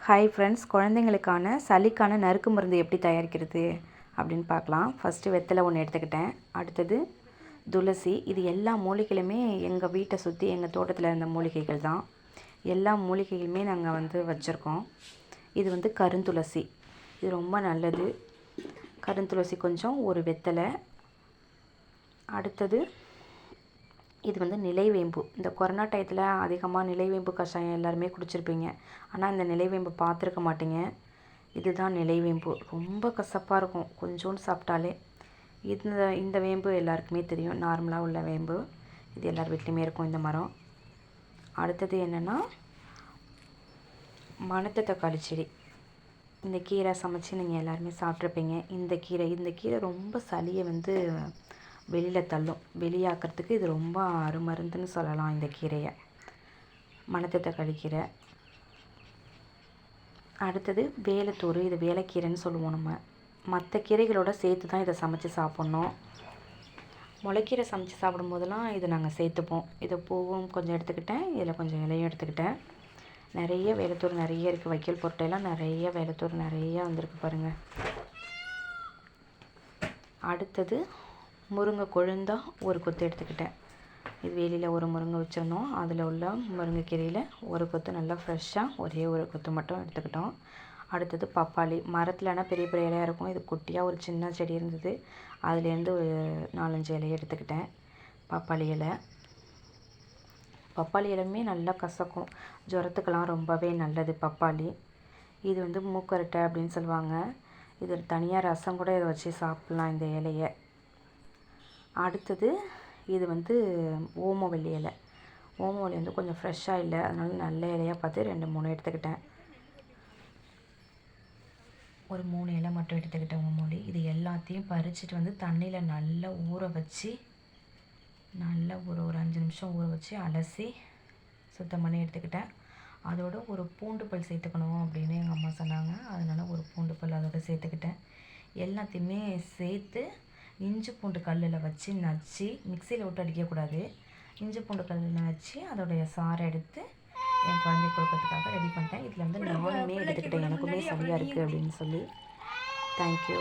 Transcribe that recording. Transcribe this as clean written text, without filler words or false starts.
Hi friends, குழந்தைங்களுக்கான சளிக்கான நறுக்கு மருந்து எப்படி தயாரிக்கிறது அப்படின்னு பார்க்கலாம். ஃபஸ்ட்டு வெத்தலை ஒன்று எடுத்துக்கிட்டேன். அடுத்தது துளசி. இது எல்லா மூலிகைகளுமே எங்கள் வீட்டை சுற்றி எங்கள் தோட்டத்தில் இருந்த மூலிகைகள் தான். எல்லா மூலிகைகளுமே நாங்கள் வச்சுருக்கோம். இது கருந்துளசி. இது ரொம்ப நல்லது. கருந்துளசி கொஞ்சம், ஒரு வெத்தலை. அடுத்தது இது நிலைவேம்பு. இந்த கொரோனா டயத்தில் அதிகமாக நிலைவேம்பு கஷாயம் எல்லாருமே குடிச்சிருப்பீங்க. ஆனால் இந்த நிலைவேம்பு பார்த்துருக்க மாட்டீங்க. இதுதான் நிலைவேம்பு. ரொம்ப கசப்பாக இருக்கும் கொஞ்சோண்டு சாப்பிட்டாலே. இந்த வேம்பு எல்லாருக்குமே தெரியும், நார்மலாக உள்ள வேம்பு. இது எல்லார் வீட்லேயுமே இருக்கும் இந்த மரம். அடுத்தது என்னென்னா மணத்த தக்காளி செடி. இந்த கீரை சமைச்சு நீங்கள் எல்லாருமே சாப்பிட்ருப்பீங்க. இந்த கீரை ரொம்ப சளியை வெளியில் தள்ளும். வெளியாக்கிறதுக்கு இது ரொம்ப அருமருந்துன்னு சொல்லலாம் இந்த கீரையை. மணத்த தக்காளி கீரை. அடுத்தது வேலைத்தூர். இது வேலைக்கீரைன்னு சொல்லுவோம் நம்ம. மற்ற கீரைகளோட சேர்த்து தான் இதை சமைச்சு சாப்பிட்ணும். முளைக்கீரை சமைச்சு சாப்பிடும்போதெல்லாம் இதை நாங்கள் சேர்த்துப்போம். இதை பூவும் கொஞ்சம் எடுத்துக்கிட்டேன், இதில் கொஞ்சம் இலையும் எடுத்துக்கிட்டேன். நிறைய வேலைத்தூர் நிறைய இருக்குது. வைக்கோல் பொருட்டையெல்லாம் நிறைய வேலைத்தூர் நிறைய வந்திருக்கு பாருங்கள். அடுத்தது முருங்கை கொழுந்தா ஒரு கொத்து எடுத்துக்கிட்டேன். இது வேலியில் ஒரு முருங்கை வச்சுருந்தோம். அதில் உள்ள முருங்கைக்கீரையில் ஒரு கொத்து நல்லா ஃப்ரெஷ்ஷாக ஒரே ஒரு கொத்து மட்டும் எடுத்துக்கிட்டோம். அடுத்தது பப்பாளி. மரத்துலனா பெரிய பெரிய இலையாக இருக்கும். இது குட்டியாக ஒரு சின்ன செடி இருந்தது. அதுலேருந்து ஒரு 4-5 இலையை எடுத்துக்கிட்டேன். பப்பாளி இலை. பப்பாளி இலையுமே நல்லா கசக்கும். ஜுரத்துக்கெல்லாம் ரொம்பவே நல்லது பப்பாளி. இது மூக்கரட்டை அப்படின்னு சொல்லுவாங்க. இது தனியாக ரசம் கூட இதை வச்சு சாப்பிட்லாம் இந்த இலையை. அடுத்தது இது ஓமவல்லி இலை. ஓமவல்லி கொஞ்சம் ஃப்ரெஷ்ஷாக இல்லை, அதனால நல்ல இலையாக பார்த்து 2-3 எடுத்துக்கிட்டேன். ஒரு 3 இலை மட்டும் எடுத்துக்கிட்டேன் ஓமவல்லி. இது எல்லாத்தையும் பறிச்சுட்டு தண்ணியில் நல்லா ஊற வச்சு, நல்லா ஒரு 5 நிமிஷம் ஊற வச்சு அலசி சுத்தம் பண்ணி எடுத்துக்கிட்டேன். அதோட ஒரு பூண்டு பல் சேர்த்துக்கணும் அப்படின்னு எங்கள் அம்மா சொன்னாங்க. அதனால் ஒரு பூண்டு பல் அதோட சேர்த்துக்கிட்டேன். எல்லாத்தையுமே சேர்த்து இஞ்சி பூண்டு கல்லில் வச்சு நச்சு, மிக்சியில் விட்டு அடிக்கக்கூடாது. இஞ்சி பூண்டு கல்லில் நச்சு அதோடைய சாறை எடுத்து என் குழந்தை கொடுக்கறதுக்காக ரெடி பண்ணிட்டேன். இதில் நானுமே எடுத்துக்கிட்டேன், எனக்குமே சரியாக இருக்குது அப்படின்னு சொல்லி. தேங்க்யூ.